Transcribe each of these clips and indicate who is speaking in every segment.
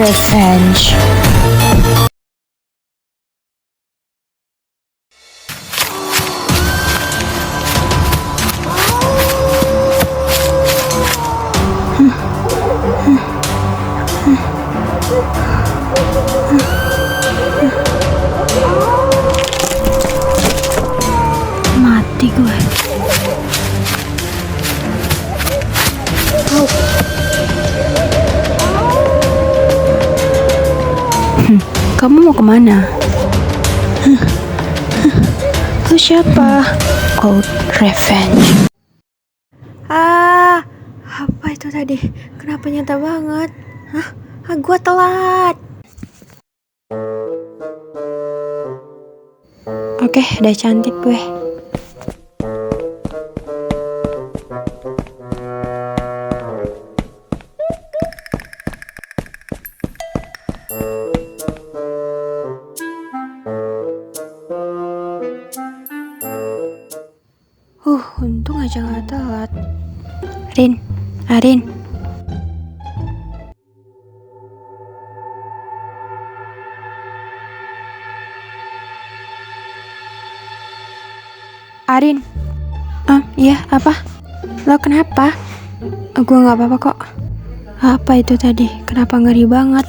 Speaker 1: Revenge. Mati gue. Kamu mau kemana? Lu siapa? Code Revenge. Apa itu tadi? Kenapa nyata banget? Gua telat. Oke, udah cantik gue. Untung aja gak telat. Arin. Arin. Iya, apa? Lo kenapa? Gue gak apa-apa kok. Apa itu tadi? Kenapa ngeri banget?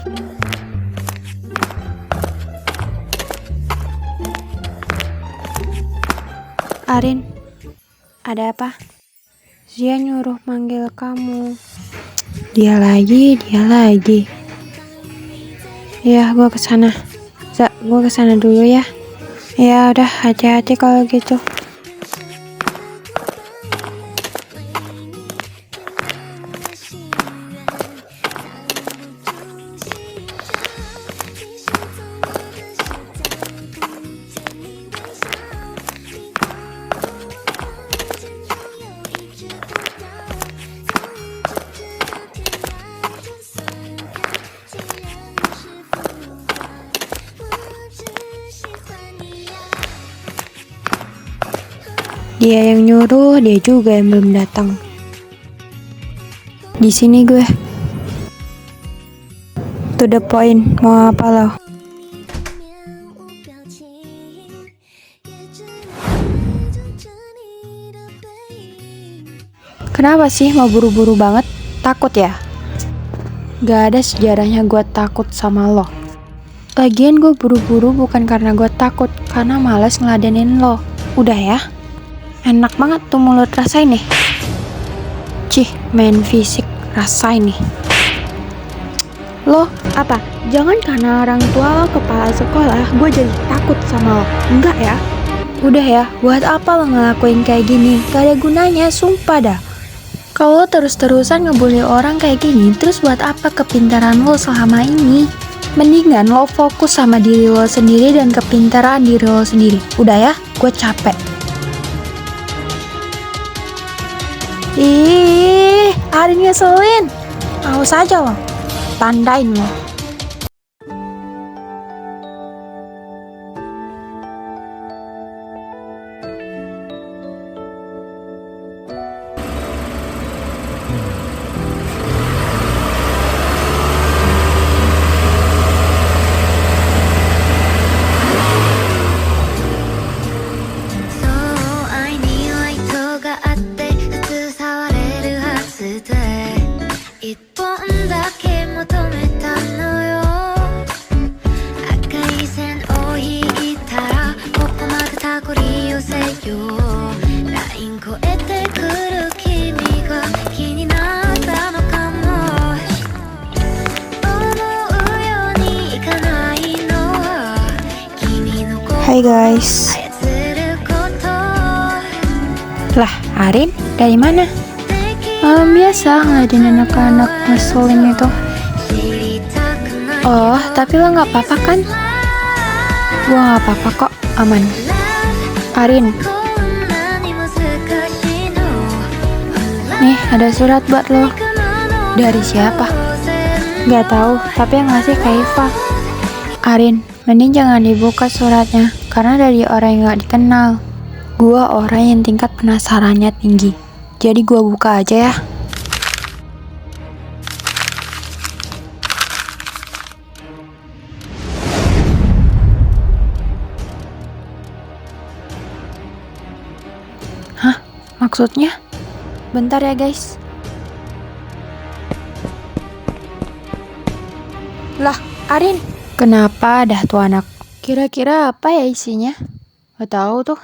Speaker 1: Arin, ada apa? Zia nyuruh manggil kamu. Dia lagi. Ya, gue kesana. Gue kesana dulu ya. Ya udah, hati-hati kalau gitu. Dia yang nyuruh, dia juga yang belum datang. Di sini gue. To the point, mau apa lo? Kenapa sih mau buru-buru banget? Takut ya? Gak ada sejarahnya gue takut sama lo. Lagian gue buru-buru bukan karena gue takut, karena males ngeladenin lo. Udah ya? Enak banget tuh mulut, rasain nih. Main fisik, rasain nih. Lo, apa? Jangan karena orang tua lo kepala sekolah, gue jadi takut sama lo. Enggak ya? Udah ya, buat apa lo ngelakuin kayak gini? Gak ada gunanya, sumpah dah. Kalau terus-terusan ngebully orang kayak gini, terus buat apa kepintaran lo selama ini? Mendingan lo fokus sama diri lo sendiri dan kepintaran diri lo sendiri. Udah ya, gue capek. Arin ngeselin. Awas aja lo, tandain lo. Hai guys. Lah, Arin dari mana? Biasa ngeladenin anak-anak ngeselin itu. Oh, tapi lo gak apa-apa kan? Gua gak apa-apa kok, aman. Arin, nih ada surat buat lo. Dari siapa? Gak tahu, tapi yang ngasih Kaifa. Arin, mending jangan dibuka suratnya, karena dari orang yang gak dikenal. Gua orang yang tingkat penasarannya tinggi, jadi gua buka aja ya. maksudnya? Bentar ya guys. Lah, Arin, kenapa dah tuh anak? Kira-kira apa ya isinya? Gak tahu tuh.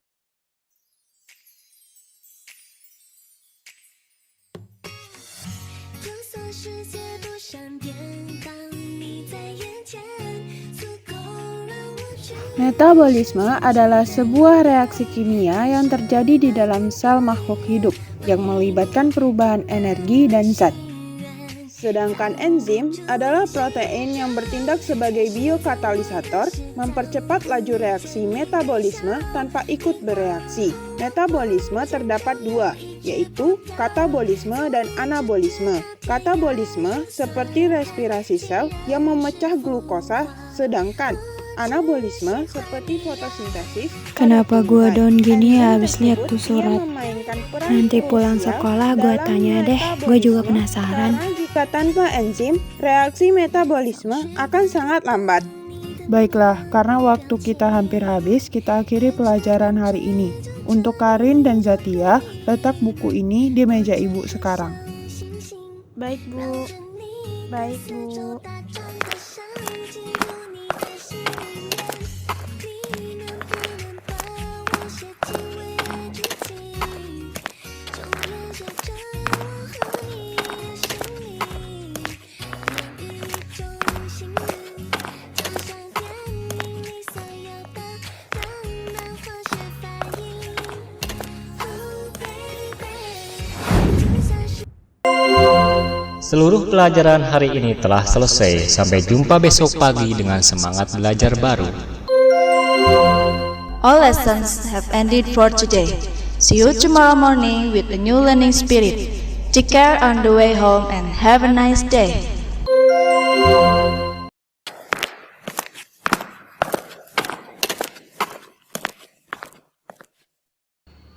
Speaker 2: Metabolisme adalah sebuah reaksi kimia yang terjadi di dalam sel makhluk hidup yang melibatkan perubahan energi dan zat. Sedangkan enzim adalah protein yang bertindak sebagai biokatalisator, mempercepat laju reaksi metabolisme tanpa ikut bereaksi. Metabolisme terdapat dua, yaitu katabolisme dan anabolisme. Katabolisme seperti respirasi sel yang memecah glukosa, sedangkan anabolisme seperti fotosintesis.
Speaker 1: Kenapa gua down gini ya habis lihat tuh surat? Nanti pulang sekolah gua tanya deh, gua juga penasaran.
Speaker 2: Karena jika tanpa enzim, reaksi metabolisme akan sangat lambat. Baiklah, karena waktu kita hampir habis, kita akhiri pelajaran hari ini. Untuk Karin dan Zatia, letak buku ini di meja ibu sekarang.
Speaker 1: Baik Bu. Baik Bu.
Speaker 3: Seluruh pelajaran hari ini telah selesai. Sampai jumpa besok pagi dengan semangat belajar baru.
Speaker 4: All lessons have ended for today. See you tomorrow morning with a new learning spirit. Take care on the way home and have a nice day.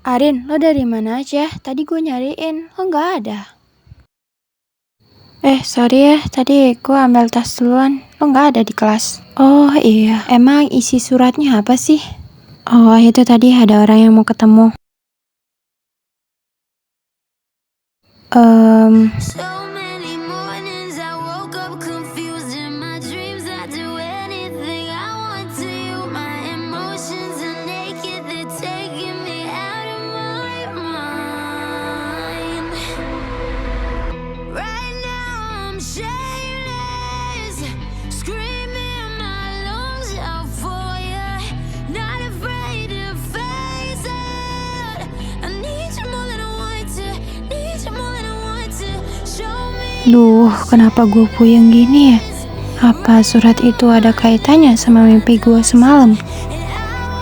Speaker 1: Arin, lo dari mana aja? Tadi gue nyariin, lo nggak ada. Sorry ya, tadi gue ambil tas duluan, lo nggak ada di kelas. Oh iya, emang isi suratnya apa sih? Oh itu tadi ada orang yang mau ketemu. Duh, kenapa gue puyeng gini ya? Apa surat itu ada kaitannya sama mimpi gue semalam?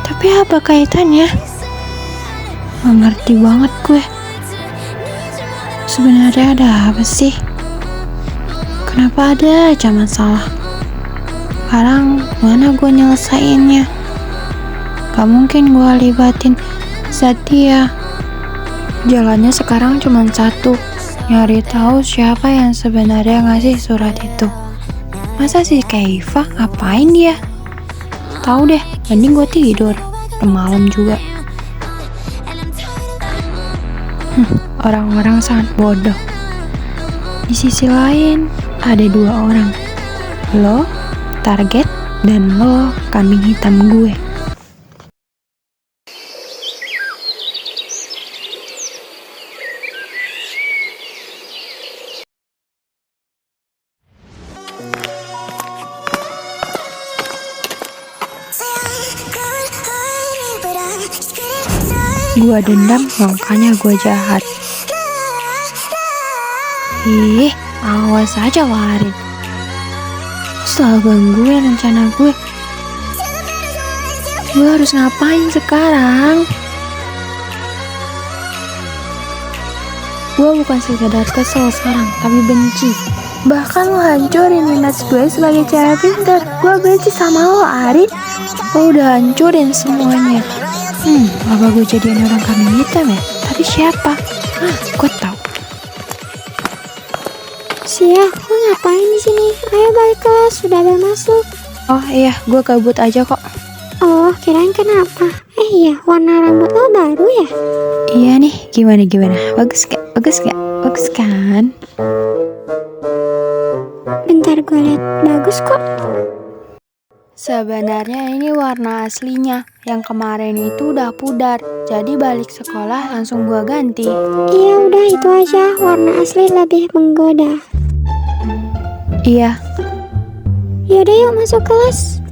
Speaker 1: Tapi apa kaitannya? Gak ngerti banget gue. Sebenarnya ada apa sih? Kenapa ada aja masalah? Sekarang mana gue nyelesainnya? Gak mungkin gue libatin Zatia. Jalannya sekarang cuma satu, nyari tahu siapa yang sebenarnya ngasih surat itu. Masa si Keifa ngapain dia? Tahu deh, mending gue tidur. Udah malam juga. Orang-orang sangat bodoh. Di sisi lain, ada dua orang. Lo, target, dan lo, kambing hitam gue. Gua dendam, makanya gua jahat. Ih, awas aja Warin. Selalu gangguin rencana gue. Gue harus ngapain sekarang? Gue bukan sekedar kesel sekarang, tapi benci. Bahkan lo hancurin image gue sebagai cewek pintar. Gue benci sama lo, Arin. Lo udah hancurin semuanya. Apa gue jadiin orang kambing hitam ya? Tapi siapa? Gue tahu.
Speaker 5: Sia, lo ngapain di sini? Ayo balik kelas, sudah ada masuk.
Speaker 1: Oh iya, gue gabut aja kok.
Speaker 5: Oh, kirain kenapa? Iya, warna rambut lo baru ya?
Speaker 1: Iya nih, gimana? Bagus gak? Bagus kan?
Speaker 5: Bentar gue liat, bagus kok.
Speaker 1: Sebenarnya ini warna aslinya. Yang kemarin itu udah pudar. Jadi balik sekolah langsung gua ganti.
Speaker 5: Iya udah itu aja, warna asli lebih menggoda.
Speaker 1: Iya,
Speaker 5: Yaudah yuk masuk kelas.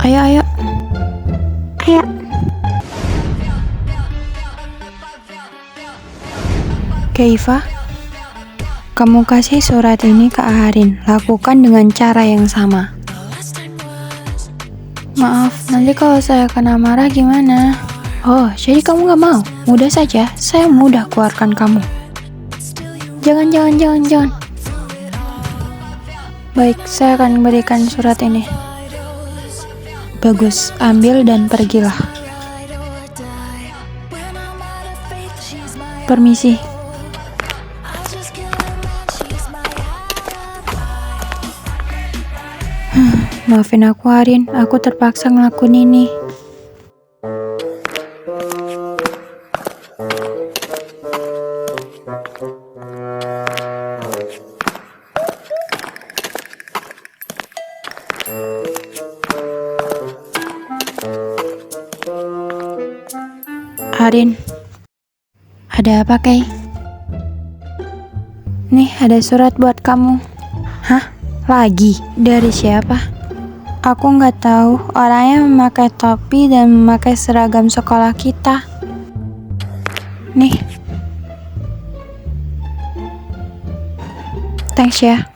Speaker 1: ayo.
Speaker 5: Ayo.
Speaker 1: Keifa, kamu kasih surat ini ke Arin. Lakukan dengan cara yang sama. Maaf, nanti kalau saya kena marah gimana? Oh, jadi kamu gak mau? Mudah saja, saya mudah keluarkan kamu. Jangan. Baik, saya akan berikan surat ini. Bagus, ambil dan pergilah. Permisi. Maafin aku Arin, aku terpaksa ngelakuin ini. Arin, ada apa Kay? Nih ada surat buat kamu. Hah? Lagi? Dari siapa? Aku nggak tahu, orangnya memakai topi dan memakai seragam sekolah kita. Nih. Thanks ya.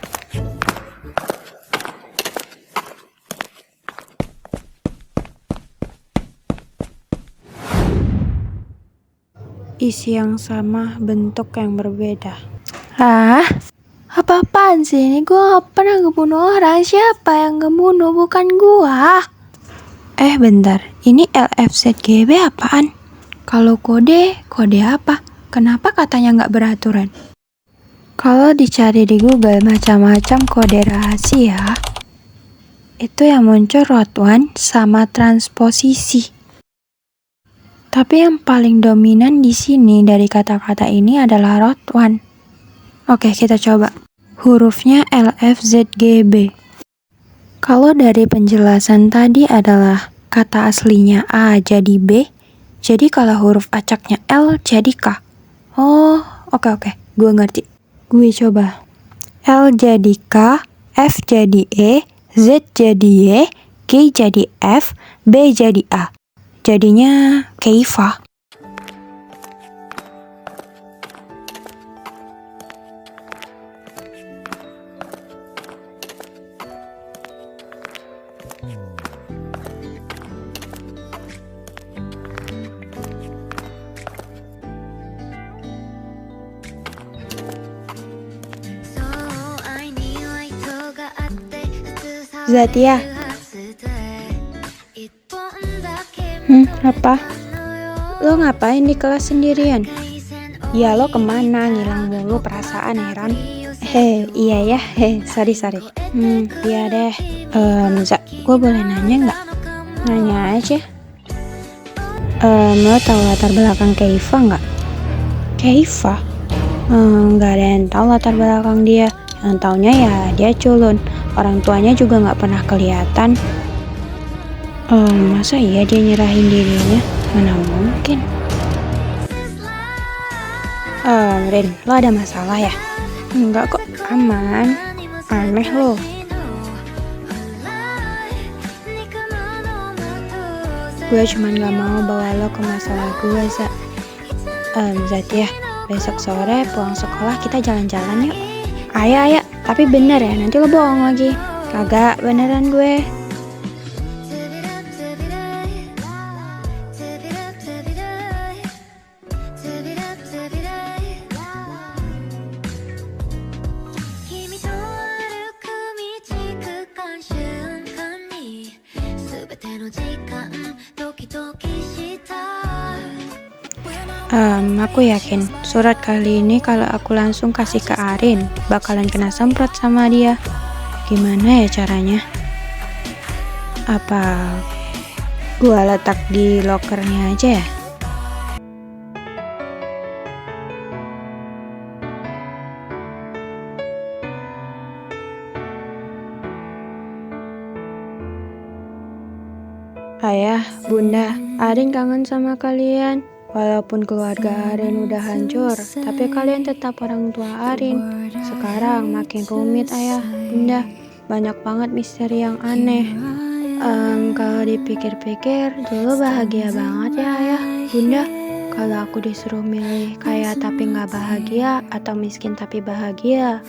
Speaker 1: Isi yang sama, bentuk yang berbeda. Apa-apaan sih ini? Gue gak pernah ngebunuh orang. Siapa yang ngebunuh? Bukan gua. Bentar. Ini LFZGB apaan? Kalau kode apa? Kenapa katanya gak beraturan? Kalau dicari di Google macam-macam kode rahasia, itu yang muncul root one sama transposisi. Tapi yang paling dominan di sini dari kata-kata ini adalah root one. Oke, kita coba. Hurufnya LFZGB. Kalau dari penjelasan tadi adalah kata aslinya A jadi B, jadi kalau huruf acaknya L jadi K. Oh, oke. Gue ngerti. Gue coba. L jadi K, F jadi E, Z jadi Y, G jadi F, B jadi A. Jadinya Keifa. Zatia. Apa? Lo ngapain di kelas sendirian? Ya lo kemana? Ngilang mulu perasaan heran. Iya ya. Sorry. Iya deh. Za, gue boleh nanya nggak? Nanya aja. Lo tahu latar belakang Keifa nggak? Keifa? Nggak ada yang tahu latar belakang dia. Yang taunya ya dia culun. Orang tuanya juga nggak pernah kelihatan. Masa iya dia nyerahin dirinya? Mana mungkin. Rin, lo ada masalah ya? Enggak kok, aman. Aneh lo. Gue cuman gak mau bawa lo ke masalah gue, Za. Zatia, besok sore pulang sekolah kita jalan-jalan yuk. Ayo, tapi bener ya, nanti lo bohong lagi. Kagak, beneran gue. Aku yakin surat kali ini kalau aku langsung kasih ke Arin bakalan kena semprot sama dia. Gimana ya caranya? Apa Gua letak di lokernya aja ya. Ayah, bunda, Arin kangen sama kalian. Walaupun keluarga Arin udah hancur, tapi kalian tetap orang tua Arin. Sekarang makin rumit ayah, bunda. Banyak banget misteri yang aneh. Kalau dipikir-pikir, dulu bahagia banget ya ayah, bunda. Kalau aku disuruh milih kaya tapi gak bahagia atau miskin tapi bahagia,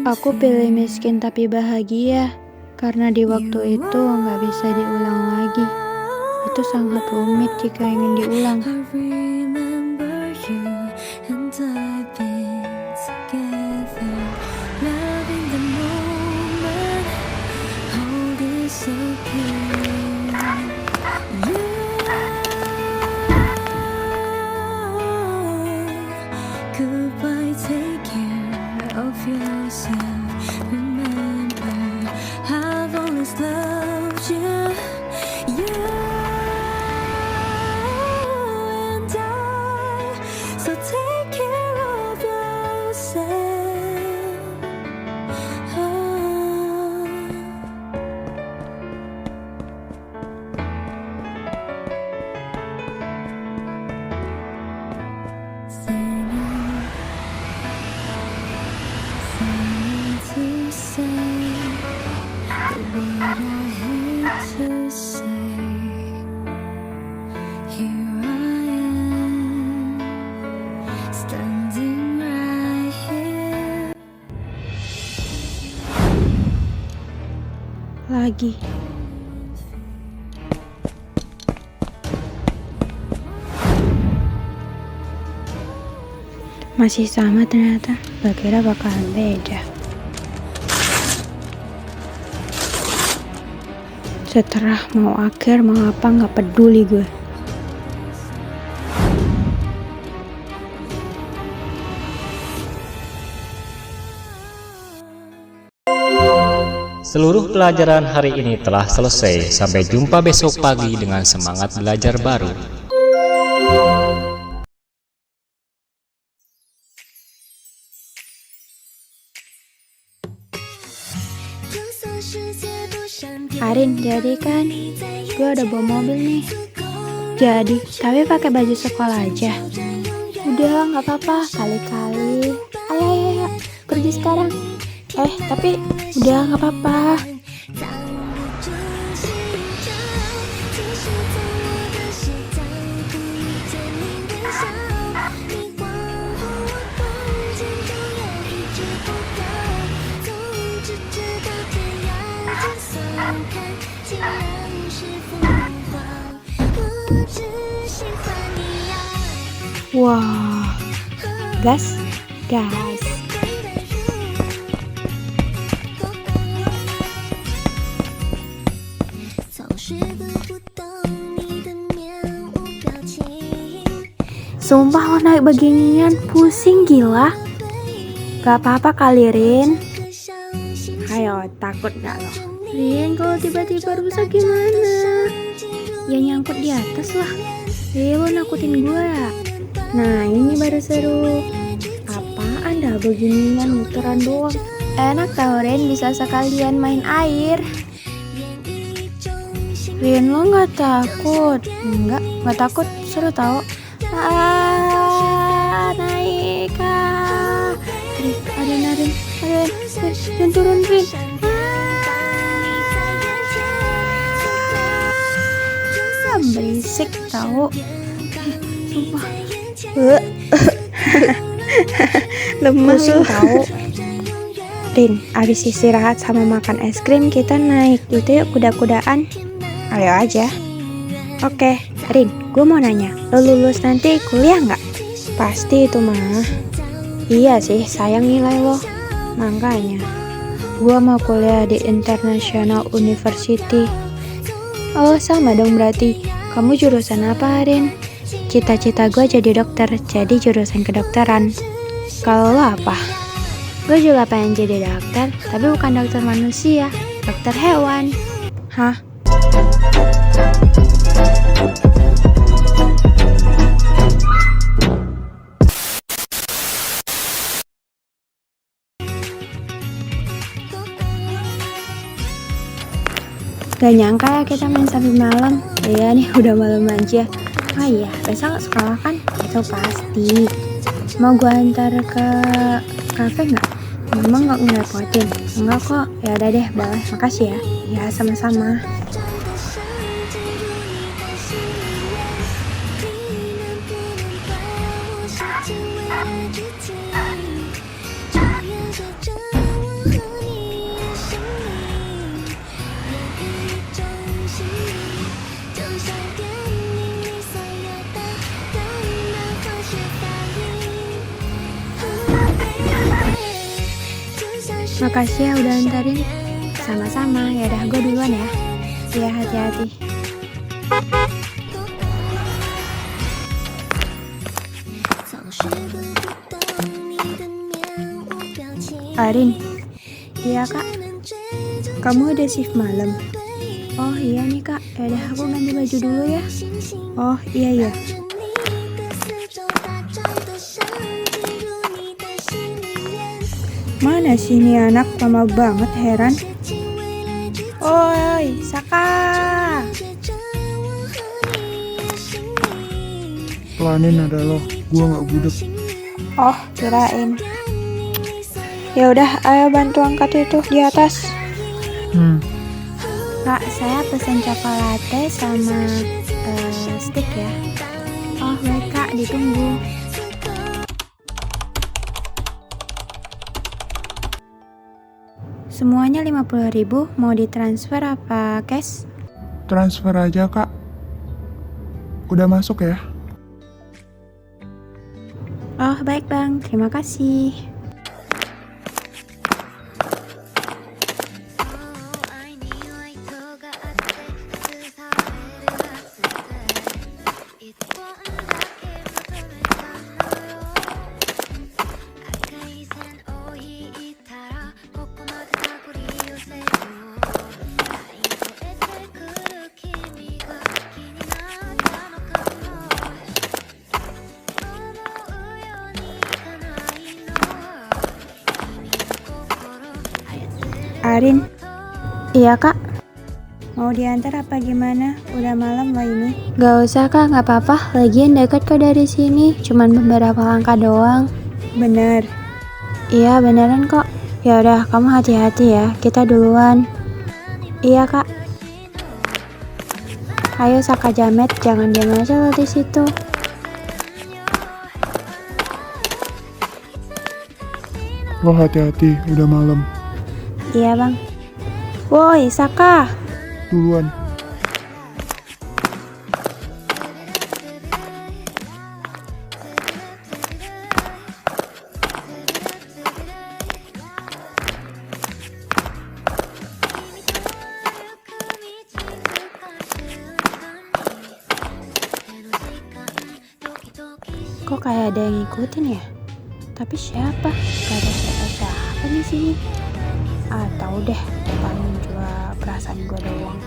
Speaker 1: aku pilih miskin tapi bahagia. Karena di waktu itu gak bisa diulang lagi. Itu sangat rumit jika ingin diulang.
Speaker 6: Goodbye, take care of yourself. Remember, I've always loved you. You and I. So take care of yourself. To say the word I hate to say. Here I am, standing right here.
Speaker 1: Lagi. Masih sama ternyata, gak kira bakalan beda. Setelah mau akhir mau apa gak peduli gue.
Speaker 3: Seluruh pelajaran hari ini telah selesai. Sampai jumpa besok pagi dengan semangat belajar baru.
Speaker 1: Arin, jadi kan? Gue udah bawa mobil nih. Jadi, tapi pakai baju sekolah aja. Udah, nggak apa-apa. Kali-kali. Ayo, pergi sekarang. Tapi udah nggak apa-apa. Wah, gas. Sumpah lo naik beginian pusing gila. Gak apa-apa kali Rin. Ayo, takut gak lo? Rin, kalau tiba-tiba rusak gimana? Ya nyangkut di atas lah. Lo nakutin gue ya? Nah, ini baru seru. Apaan dah beginian muteran doang. Enak tau Rin, bisa sekalian main air. Rin, lo gak takut? Enggak takut, seru tau. Naik Arin, dan turun Rin. Berisik tau. Sumpah. Lemes lo tau. Rin, abis istirahat sama makan es krim kita naik itu yuk kuda-kudaan. Ayo aja. Oke, Rin, gue mau nanya, lo lulus nanti kuliah nggak? Pasti itu mah. Iya sih, sayang nilai lo. Makanya, gue mau kuliah di International University. Oh, sama dong berarti. Kamu jurusan apa, Rin? Cita-cita gue jadi dokter, jadi jurusan kedokteran. Kalau lo apa? Gue juga pengen jadi dokter, tapi bukan dokter manusia, dokter hewan. Hah? Gak nyangka ya kita main sampai malam. Iya nih udah malam aja. Oh iya, besok sekolah kan? Itu pasti. Mau gua antar ke kafe nggak? Emang nggak ngerepotin? Enggak kok. Ya udah deh, boleh. Makasih ya. Ya sama-sama. Makasih ya udah antarin. Sama-sama. Ya udah gue duluan ya. Ya hati-hati. Arin. Iya kak. Kamu udah shift malam? Oh iya nih kak. Ya udah aku ganti baju dulu ya. Oh iya. Mana sih ini anak, lama banget, heran. Oi, Saka.
Speaker 7: Pelanin ada lo, gua nggak budek.
Speaker 1: Oh, kirain. Ya udah, ayo bantu angkat itu di atas. Kak, saya pesen coklat sama stick ya. Oh, baik kak, ditunggu. Semuanya 50.000, mau ditransfer apa cash?
Speaker 7: Transfer aja kak. Udah masuk ya?
Speaker 1: Oh baik bang, terima kasih. Arin. Iya kak. Mau diantar apa gimana? Udah malam loh ini. Gak usah kak, gak apa-apa. Lagian dekat kok dari sini. Cuman beberapa langkah doang. Bener. Iya beneran kok. Ya udah, kamu hati-hati ya. Kita duluan. Iya kak. Ayo Saka Jamet, jangan diam aja lo di situ.
Speaker 7: Lo hati-hati, udah malam.
Speaker 1: Iya bang. Woi Saka.
Speaker 7: Duluan.
Speaker 1: Kok kayak ada yang ngikutin ya? Tapi siapa? Gak ada siapa-siapa di sini. Ah, tahu deh, paling juga perasaan gue doang.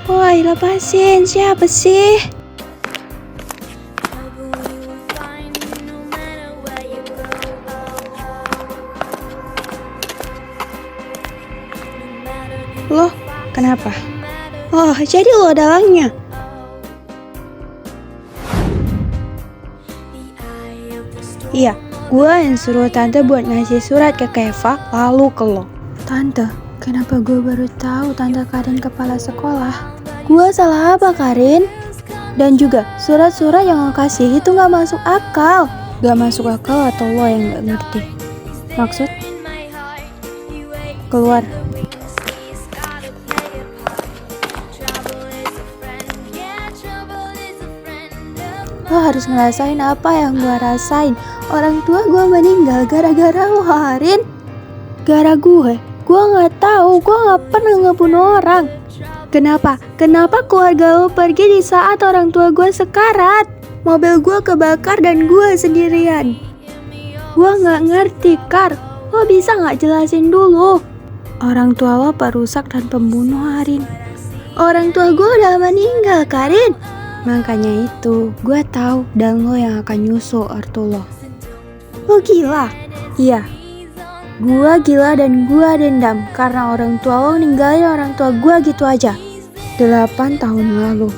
Speaker 1: Woi, lepasin, siapa sih? Loh, kenapa? Oh, jadi lo dalangnya. Iya, gue yang suruh tante buat ngasih surat ke Keva, lalu ke lo. Tante, kenapa gue baru tahu tante Karin kepala sekolah? Gue salah apa Karin? Dan juga surat-surat yang lo kasih itu gak masuk akal. Gak masuk akal atau lo yang gak ngerti? Maksud? Keluar. Lo harus ngerasain apa yang gue rasain. Orang tua gue meninggal gara-gara lo Karin. Gara gue gak tahu, gue gak pernah ngebunuh orang. Kenapa? Kenapa keluarga lo pergi di saat orang tua gue sekarat? Mobil gue kebakar dan gue sendirian. Gue gak ngerti, Kar. Lo bisa gak jelasin dulu? Orang tua lo perusak dan pembunuh, Arin. Orang tua gue udah meninggal, Karin. Makanya itu, gue tahu dan lo yang akan nyusul ortu lo. Lo gila? Iya. Gue gila dan gue dendam karena orang tua lo ninggalin orang tua gue gitu aja. 8 tahun lalu.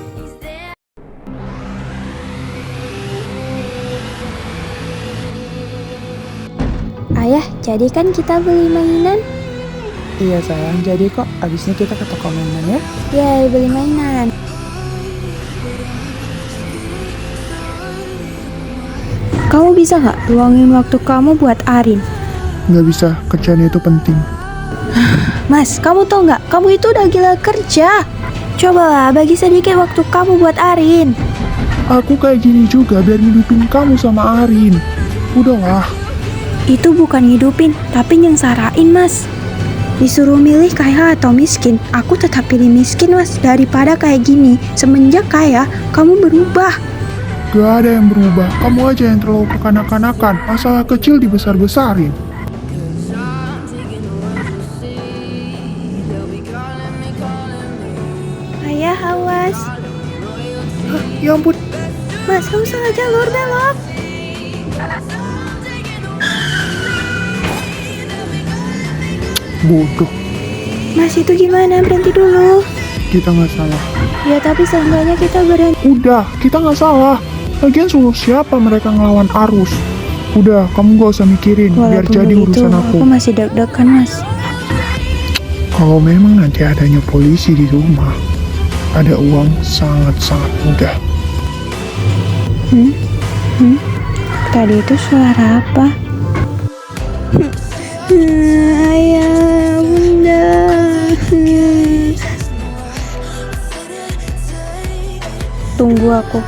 Speaker 1: Ayah, jadi kan kita beli mainan?
Speaker 7: Iya sayang, jadi kok abisnya kita ke toko mainan ya?
Speaker 1: Yeay, beli mainan. Kamu bisa nggak luangin waktu kamu buat Arin?
Speaker 7: Nggak bisa, kerjaan itu penting.
Speaker 1: Mas, kamu tau nggak? Kamu itu udah gila kerja. Cobalah bagi sedikit waktu kamu buat Arin.
Speaker 7: Aku kayak gini juga biar ngidupin kamu sama Arin. Udahlah.
Speaker 1: Itu bukan hidupin, tapi nyengsarain, Mas. Disuruh milih kaya atau miskin, aku tetap pilih miskin, Mas, daripada kayak gini. Semenjak kaya, kamu berubah.
Speaker 7: Gak ada yang berubah, kamu aja yang terlalu kekanak-kanakan. Masalah kecil dibesar-besarin.
Speaker 1: Ayah, awas.
Speaker 7: Ya ampun,
Speaker 1: Mas, kamu salah jalur, belok.
Speaker 7: bodoh.
Speaker 1: Mas, itu gimana? Berhenti dulu.
Speaker 7: Kita nggak salah.
Speaker 1: Ya, tapi seenggaknya kita berhenti.
Speaker 7: Udah, kita nggak salah. Lagian suruh siapa mereka ngelawan arus? Udah, kamu gak usah mikirin, biar
Speaker 1: Walaupun
Speaker 7: jadi
Speaker 1: begitu,
Speaker 7: urusan aku.
Speaker 1: aku masih deg-degan, Mas.
Speaker 7: Kalau memang nanti adanya polisi di rumah, ada uang sangat-sangat mudah.
Speaker 1: Tadi itu suara apa? Ayah, bunda. Tunggu aku.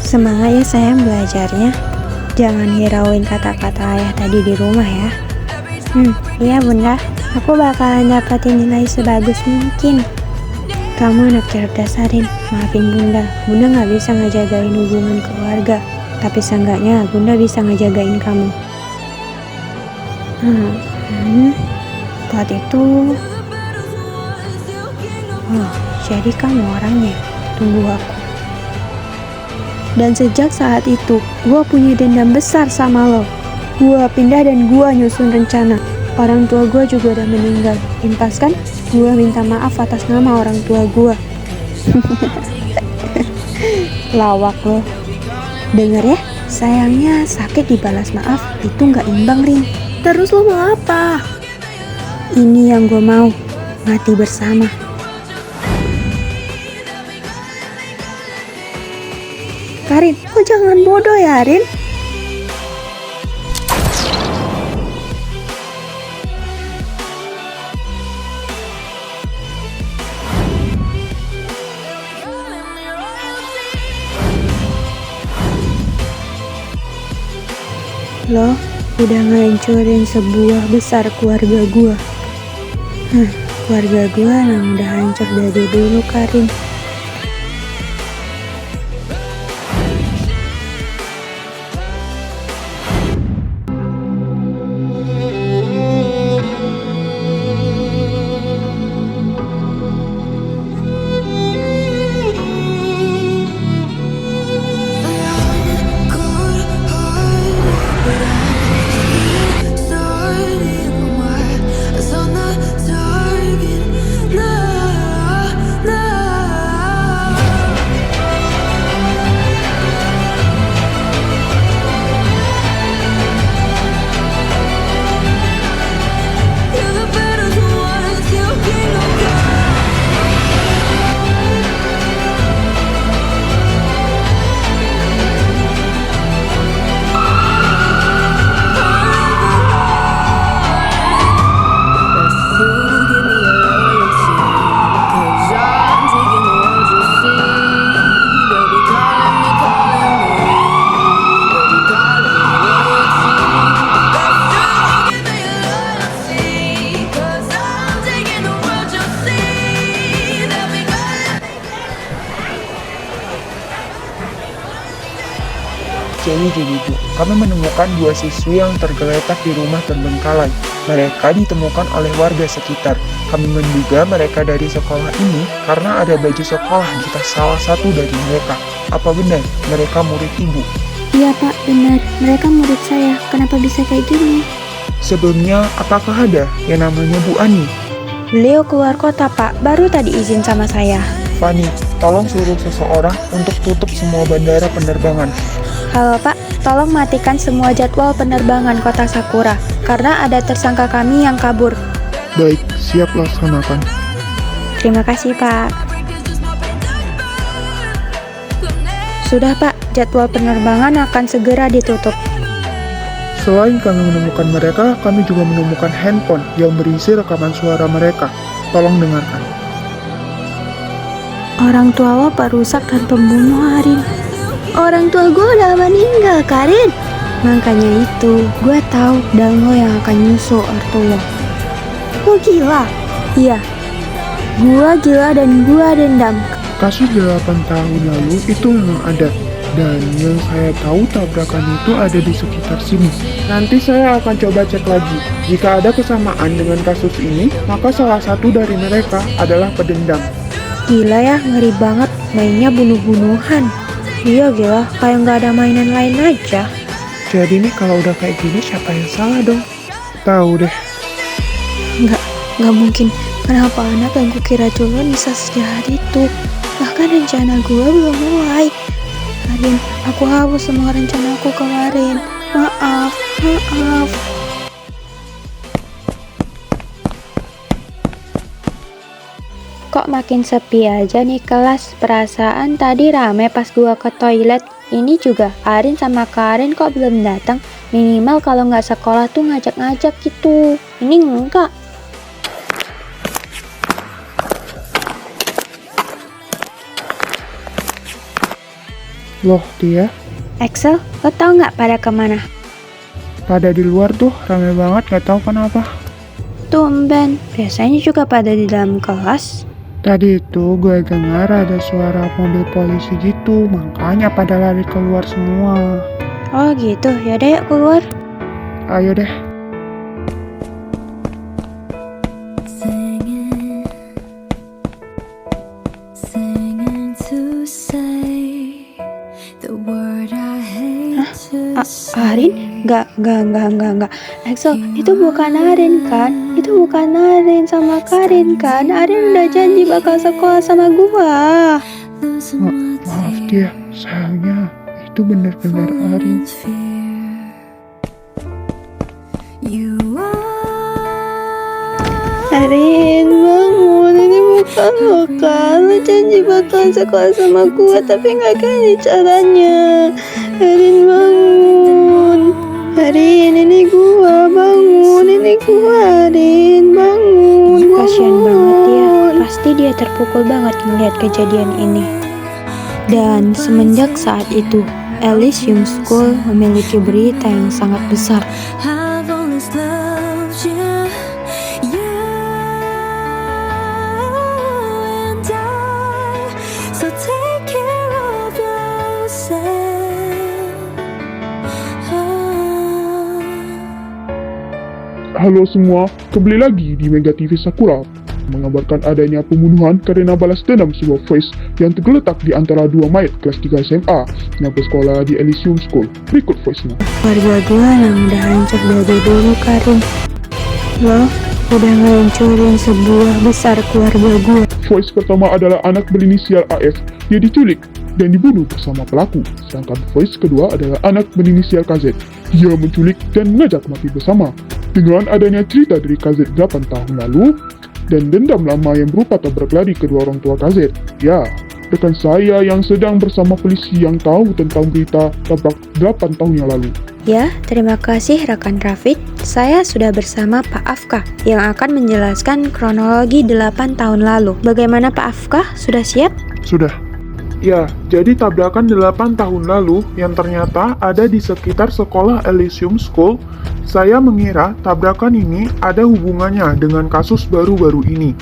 Speaker 1: Semangat ya sayang belajarnya. Jangan hirauin kata-kata ayah tadi di rumah ya. Iya bunda. Aku bakalan dapatin nilai sebagus mungkin. Kamu anak cerdas Arin. Maafin bunda. Bunda gak bisa ngejagain hubungan keluarga. Tapi seenggaknya bunda bisa ngejagain kamu. Buat itu. Oh, jadi kamu orangnya. Tunggu aku. Dan sejak saat itu, gue punya dendam besar sama lo. Gue pindah dan gue nyusun rencana. Orang tua gue juga udah meninggal. Impas kan? Gue minta maaf atas nama orang tua gue. Lawak lo. Dengar ya, sayangnya sakit dibalas maaf itu nggak imbang, Rin. Terus lo mau apa? Ini yang gue mau, mati bersama. Karin, lo jangan bodoh ya, Rin. Lo udah ngancurin sebuah besar keluarga gua. Keluarga gua yang udah hancur dari dulu, Karin.
Speaker 7: Jadi Bu, kami menemukan 2 siswi yang tergeletak di rumah terbengkalai. Mereka ditemukan oleh warga sekitar. Kami menduga mereka dari sekolah ini karena ada baju sekolah di tas salah satu dari mereka. Apa benar mereka murid Ibu?
Speaker 5: Iya Pak, benar. Mereka murid saya. Kenapa bisa kayak gini?
Speaker 7: Sebelumnya, apakah ada yang namanya Bu Ani?
Speaker 1: Beliau keluar kota, Pak. Baru tadi izin sama saya.
Speaker 7: Fani, tolong suruh seseorang untuk tutup semua bandara penerbangan.
Speaker 1: Halo Pak, tolong matikan semua jadwal penerbangan kota Sakura, karena ada tersangka kami yang kabur.
Speaker 7: Baik, siap laksanakan.
Speaker 1: Terima kasih Pak. Sudah Pak, jadwal penerbangan akan segera ditutup.
Speaker 7: Selain kami menemukan mereka, kami juga menemukan handphone yang berisi rekaman suara mereka. Tolong dengarkan.
Speaker 1: Orang tua lo perusak dan pembunuh Arin. Orang tua gue udah meninggal, Karin. Makanya itu, gue tahu dan lo yang akan nyusul ortu lo. Lo gila? Iya. Gue gila dan gue dendam.
Speaker 7: Kasus 8 tahun lalu itu memang ada. Dan yang saya tahu tabrakan itu ada di sekitar sini. Nanti saya akan coba cek lagi. Jika ada kesamaan dengan kasus ini, maka salah satu dari mereka adalah pedendam.
Speaker 1: Gila ya, ngeri banget. Mainnya bunuh-bunuhan. Iya gila, kayak nggak ada mainan lain aja.
Speaker 7: Jadi nih kalau udah kayak gini siapa yang salah dong? Tahu deh.
Speaker 1: Nggak mungkin. Kenapa anak yang kukira culun bisa sejahat itu? Bahkan rencana gue belum mulai. Arin, aku hapus semua rencanaku kemarin. Maaf. Kok makin sepi aja nih kelas? Perasaan tadi rame pas gua ke toilet. Ini juga Arin sama Karin kok belum datang. Minimal kalau nggak sekolah tuh ngajak-ngajak gitu. Ini enggak.
Speaker 7: Loh dia,
Speaker 1: Axel, lo tau nggak pada kemana?
Speaker 7: pada di luar tuh rame banget gak tahu kenapa.
Speaker 1: Tumben, biasanya juga pada di dalam kelas.
Speaker 7: Tadi itu gue dengar ada suara mobil polisi gitu, makanya pada lari keluar semua.
Speaker 1: Oh gitu, yaudah yuk keluar.
Speaker 7: Ayo deh.
Speaker 6: Singing to say the word I hate to
Speaker 1: Arin? Enggak. Axel, itu bukan Arin kan? Itu bukan Arin sama Karin kan? Arin udah janji bakal sekolah sama gua.
Speaker 7: Maaf dia, sayangnya itu benar-benar Arin.
Speaker 6: You
Speaker 1: Arin, bangun. Ini bukan lo kan? Lo janji bakal sekolah sama gua, tapi nggak gini caranya. Arin, bangun. Arin, ini gua, bangun. Ini gua, Arin, bangun. Kasian banget dia. Pasti dia terpukul banget melihat kejadian ini. Dan semenjak saat itu, Elysium School memiliki berita yang sangat besar.
Speaker 6: have always loved you, you and I. So take care of yourself.
Speaker 7: Halo semua, kembali lagi di Mega TV Sakura mengabarkan adanya pembunuhan karena balas dendam sebuah voice yang tergeletak di antara 2 mayat kelas 3 SMA yang bersekolah di Elysium School. Berikut voice-nya.
Speaker 1: Keluarga gue yang udah hancur dari dulu, Karin. Lo udah ngancurin sebuah besar keluarga gue.
Speaker 7: Voice pertama adalah anak berinisial AF. Dia diculik dan dibunuh bersama pelaku. Sedangkan voice kedua adalah anak berinisial KZ. Dia menculik dan mengajak mati bersama. Dengan adanya cerita dari KZ 8 tahun lalu, dan dendam lama yang berupa tabrak lari kedua orang tua KZ. Ya, rekan saya yang sedang bersama polisi yang tahu tentang berita tabrak 8 tahun yang lalu.
Speaker 1: Ya, terima kasih rekan Rafid. Saya sudah bersama Pak Afka yang akan menjelaskan kronologi 8 tahun lalu. Bagaimana Pak Afka? Sudah siap?
Speaker 7: Sudah. Ya, jadi tabrakan 8 tahun lalu yang ternyata ada di sekitar sekolah Elysium School. Saya mengira tabrakan ini ada hubungannya dengan kasus baru-baru ini.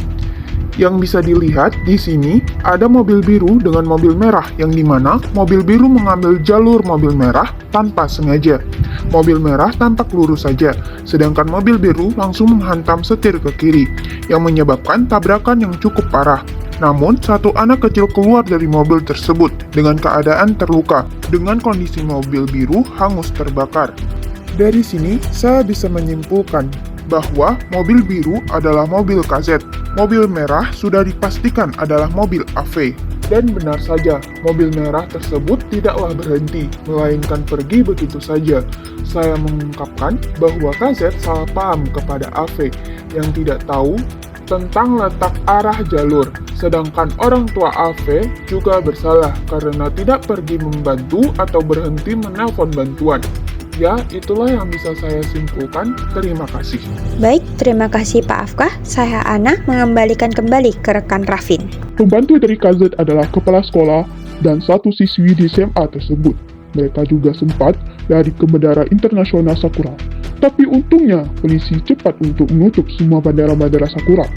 Speaker 7: Yang bisa dilihat di sini ada mobil biru dengan mobil merah yang dimana mobil biru mengambil jalur mobil merah tanpa sengaja. Mobil merah tampak lurus saja, sedangkan mobil biru langsung menghantam setir ke kiri yang menyebabkan tabrakan yang cukup parah. Namun, satu anak kecil keluar dari mobil tersebut dengan keadaan terluka, dengan kondisi mobil biru hangus terbakar. Dari sini, saya bisa menyimpulkan bahwa mobil biru adalah mobil KZ, mobil merah sudah dipastikan adalah mobil AV. Dan benar saja, mobil merah tersebut tidaklah berhenti, melainkan pergi begitu saja. Saya mengungkapkan bahwa KZ salah paham kepada AV yang tidak tahu tentang letak arah jalur, sedangkan orang tua AV juga bersalah karena tidak pergi membantu atau berhenti menelpon bantuan. Ya, itulah yang bisa saya simpulkan. Terima kasih.
Speaker 1: Baik, terima kasih Pak Afkah. Saya Ana mengembalikan kembali ke rekan Rafin.
Speaker 7: Pembantu dari KZ adalah kepala sekolah dan satu siswi di SMA tersebut. Mereka juga sempat lari ke Bandara Internasional Sakura. Tapi untungnya, polisi cepat untuk menutup semua bandara-bandara Sakura.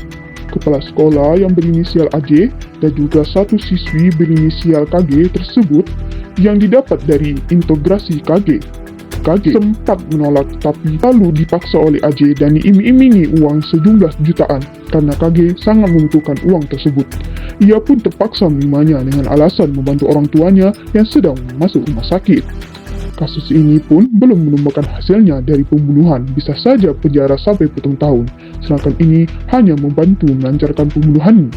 Speaker 7: Kepala sekolah yang berinisial AJ dan juga satu siswi berinisial KG tersebut yang didapat dari integrasi KG sempat menolak, tapi lalu dipaksa oleh AJ dan diiming-imingi uang sejumlah jutaan karena KG sangat membutuhkan uang tersebut. Ia pun terpaksa menerimanya dengan alasan membantu orang tuanya yang sedang masuk rumah sakit. Kasus ini pun belum menemukan hasilnya dari pembunuhan, bisa saja penjara sampai bertahun-tahun, sedangkan ini hanya membantu melancarkan pembunuhan.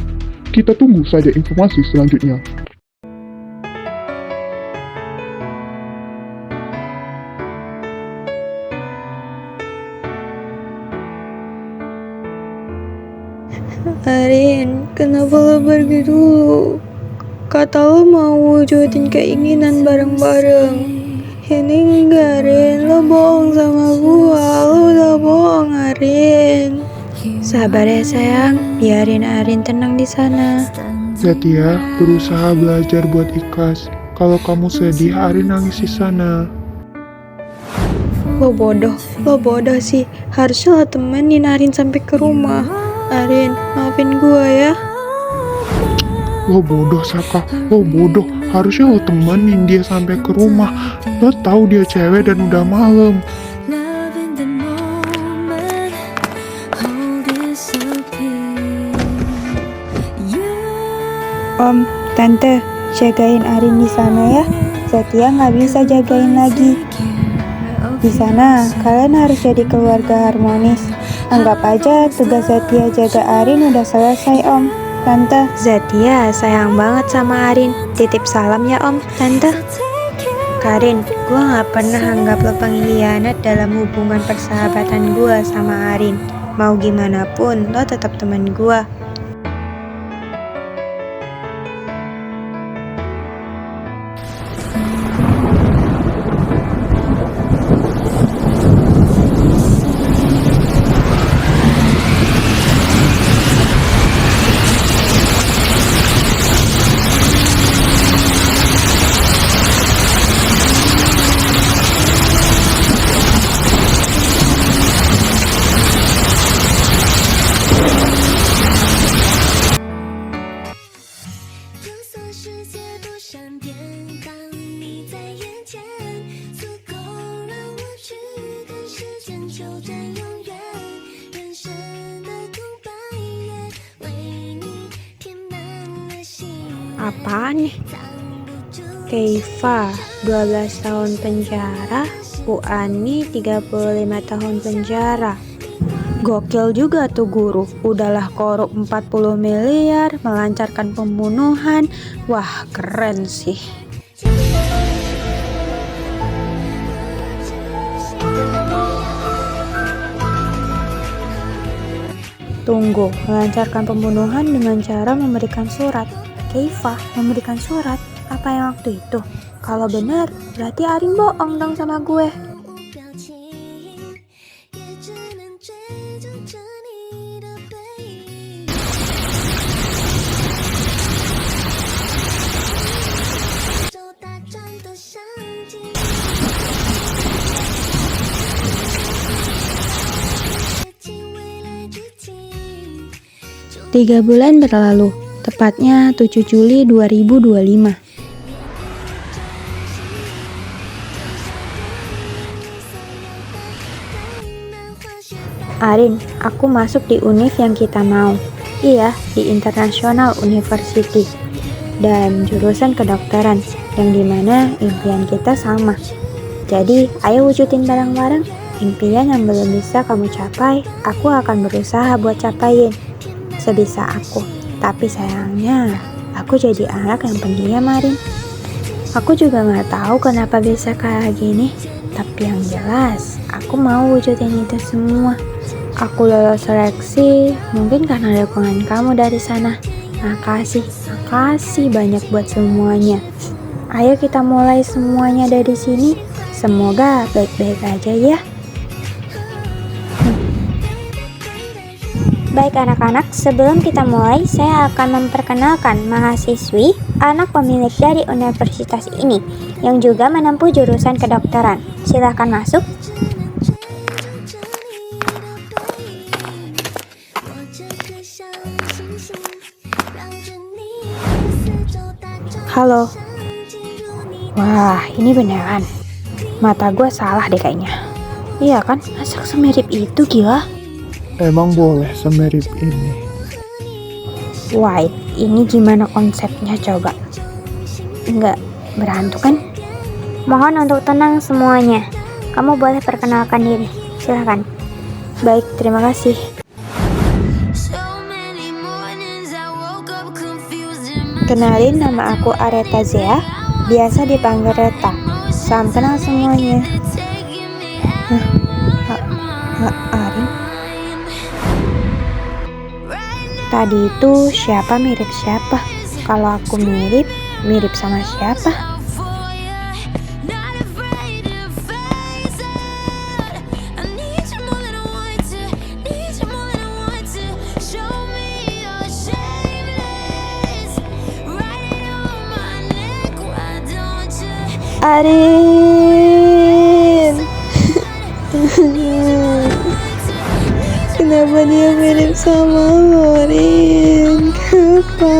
Speaker 7: Kita tunggu saja informasi selanjutnya.
Speaker 1: Arin, kenapa lo pergi dulu? Kata lo mau wujudin keinginan bareng-bareng. Ini enggak, Arin. Lo bohong sama gua. Lo udah bohong, Arin. Sabar ya sayang, biarin Arin tenang di sana.
Speaker 7: Zatia berusaha belajar buat ikhlas. Kalau kamu sedih, Arin nangis di sana.
Speaker 1: Lo bodoh sih. Harusnya lo temenin Arin sampai ke rumah. Arin, maafin gua ya.
Speaker 7: Lo bodoh, Saka. Lo bodoh. Harusnya lo temenin dia sampai ke rumah. Lo tahu dia cewek dan udah malam.
Speaker 6: Love in the moment, hold disappear.
Speaker 1: Om, Tante, jagain Arin di sana ya. Zatia nggak bisa jagain lagi. Di sana, kalian harus jadi keluarga harmonis. Anggap aja tugas Zatia jaga Arin udah selesai, Om. Tante, Zatia sayang banget sama Arin. Titip salam ya, Om. Tante. Karin, gue gak pernah anggap lo pengkhianat dalam hubungan persahabatan gue sama Arin. Mau gimana pun, lo tetap teman gue. Apaan nih? Keifa 12 tahun penjara, Bu Ani 35 tahun penjara. Gokil juga tuh guru, udahlah korup 40 miliar, melancarkan pembunuhan. Wah, keren sih. Tunggu, melancarkan pembunuhan dengan cara memberikan surat. Keifa memberikan surat, apa yang waktu itu? Kalau benar, berarti Arin bohong dong sama gue. 3 bulan berlalu, tepatnya 7 Juli 2025. Arin, aku masuk di univ yang kita mau. Iya, di International University. Dan jurusan kedokteran, yang dimana impian kita sama. Jadi, ayo wujudin bareng-bareng. Impian yang belum bisa kamu capai, aku akan berusaha buat capain sebisa aku. Tapi sayangnya, aku jadi anak yang pendiam, Arin. Aku juga gak tahu kenapa bisa kayak gini. Tapi yang jelas, aku mau wujudin itu semua. Aku lolos seleksi, mungkin karena dukungan kamu dari sana. Makasih banyak buat semuanya. Ayo kita mulai semuanya dari sini. Semoga baik-baik aja ya.
Speaker 5: Baik anak-anak, sebelum kita mulai, saya akan memperkenalkan mahasiswi, anak pemilik dari universitas ini, yang juga menempuh jurusan kedokteran. Silahkan masuk.
Speaker 1: Halo. Wah, ini beneran. Mata gue salah deh kayaknya. Iya kan? Masa semirip itu, gila?
Speaker 8: Emang boleh semirip ini?
Speaker 1: White, ini gimana konsepnya coba? Enggak berhantu kan?
Speaker 5: Mohon untuk tenang semuanya. Kamu boleh perkenalkan diri. Silahkan.
Speaker 1: Baik, terima kasih. Kenalin, nama aku Areta Zea, biasa dipanggil Reta. Salam kenal semuanya. Arin? Tadi itu siapa mirip siapa? Kalau aku mirip sama siapa? Arin. Kenapa dia mirip sama lo, Arin? Kenapa?